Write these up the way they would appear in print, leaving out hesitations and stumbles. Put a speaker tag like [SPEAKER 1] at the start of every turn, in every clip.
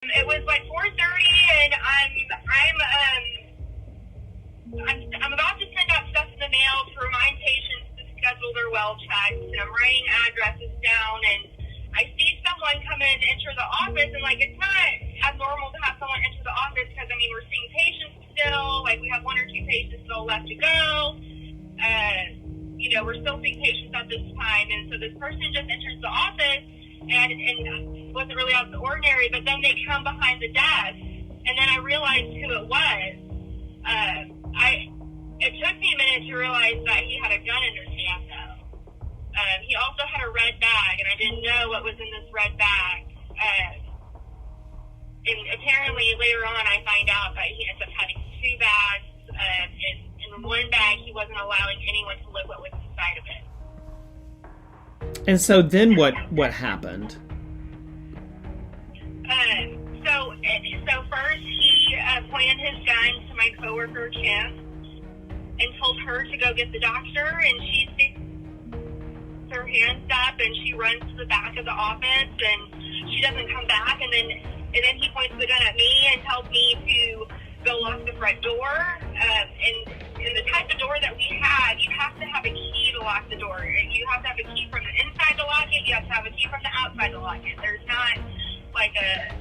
[SPEAKER 1] It was like 4:30, and I'm about to send out stuff in the mail to remind patients to schedule their well checks, and I'm writing addresses down, and I see someone come in and enter the office, and like it's not abnormal to have someone enter the office because I mean we're seeing patients still, like we have 1 or 2 patients still left to go. We're still seeing patients at this time, and so this person just enters the office, and wasn't really out of the ordinary, but then they come behind the desk, and then I realized who it was. It took me a minute to realize that he had a gun in his hand, though. He also had a red bag, and I didn't know what was in this red bag. And apparently, later on, I find out that he ends up having 2 bags. In one bag, he wasn't allowing anyone to look what was inside of it.
[SPEAKER 2] And so then what happened?
[SPEAKER 1] So first he pointed his gun to my coworker Kim and told her to go get the doctor, and she sticks her hands up and she runs to the back of the office and she doesn't come back, and then he points the gun at me and tells me to go lock the front door. And the type of door that we had, you have to have a key to lock the door. You have to have a key from the inside to lock it. You have to have a key from the outside to lock it. There's not like a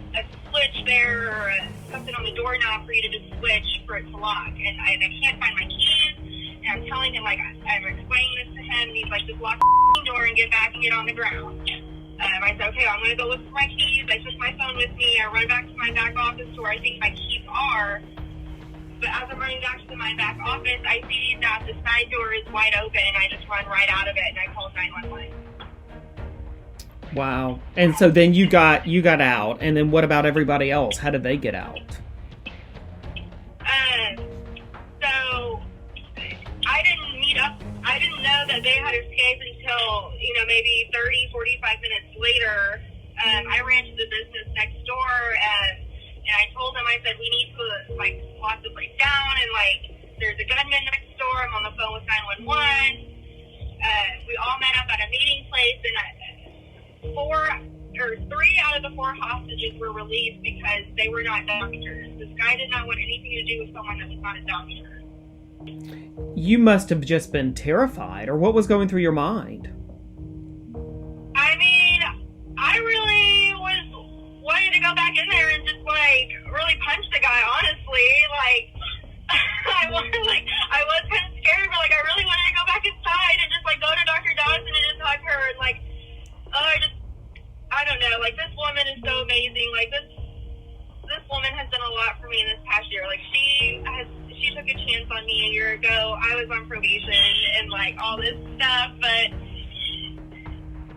[SPEAKER 1] switch there or something on the doorknob for you to just switch for it to lock. And I can't find my keys. And I'm telling him, like, I'm explaining this to him. And he's like, just lock the door and get back and get on the ground. I said, okay, I'm going to go look for my keys. I took my phone with me. I run back to my back office to where I think my keys are. But as I'm running back to my back office, I see that the side door is wide open, and I just run right out of it, and I call 911.
[SPEAKER 2] Wow. And so then you got out, and then what about everybody else? How did they get out?
[SPEAKER 1] So I didn't know that they had escaped until, maybe 30, 45 minutes later. I ran to the business next door, and I told them, I said, we need to, lock the place down, and, there's a gunman next door. I'm on the phone with 911. We all met up at a meeting place, and 3 out of the 4 hostages were released because they were not doctors. This guy did not want anything to do with someone that was not a doctor.
[SPEAKER 2] You must have just been terrified, or what was going through your mind?
[SPEAKER 1] I mean, I really was wanting to go back in there and just, really punch the guy, honestly. I was kind of scared, but, I really wanted to go back inside and just, go to Dr. Dodson and just hug her, and, I don't know, this woman is so amazing. This woman has done a lot for me in this past year. She took a chance on me a year ago. I was on probation and, all this stuff, but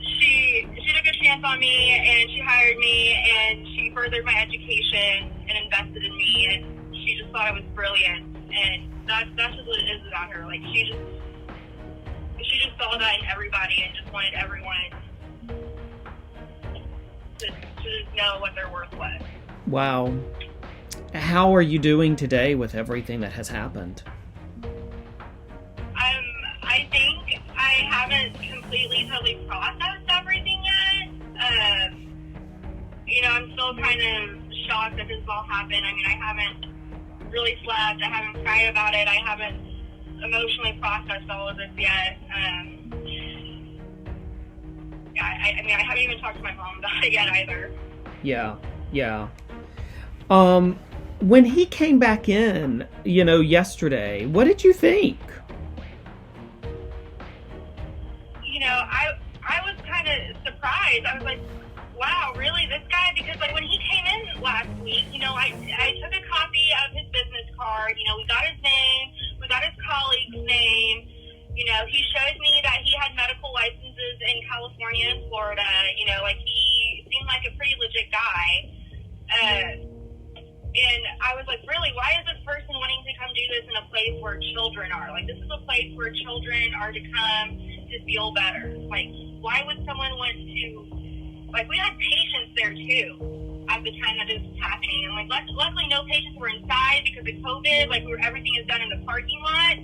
[SPEAKER 1] she took a chance on me, and she hired me, and she furthered my education and invested in me, and she just thought I was brilliant, and that's just what it is about her. She just saw that in everybody and just wanted everyone to just know what their worth was.
[SPEAKER 2] Wow. How are you doing today with everything that has happened?
[SPEAKER 1] I think I haven't completely, totally processed everything yet. I'm still kind of shocked that this all happened. I mean, I haven't really slept. I haven't cried about it. I haven't emotionally processed all of this yet. I haven't even talked to my mom about it yet either.
[SPEAKER 2] Yeah. When he came back in, yesterday, what did you think?
[SPEAKER 1] I was kind of surprised. I was like, wow, really, this guy? Because, when he came in last week, I took a copy of his business card. We got his name. We got his colleague's name. He showed me that he had medical licenses in California and Florida. He seemed like a pretty legit guy. And I was like, really, why is this person wanting to come do this in a place where children are? This is a place where children are to come to feel better. Why would someone want to... we had patients there, too, at the time that this was happening. And, luckily no patients were inside because of COVID. Everything is done in the parking lot.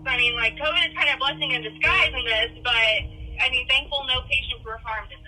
[SPEAKER 1] So, COVID is kind of a blessing in disguise in this, but, thankful no patients were harmed in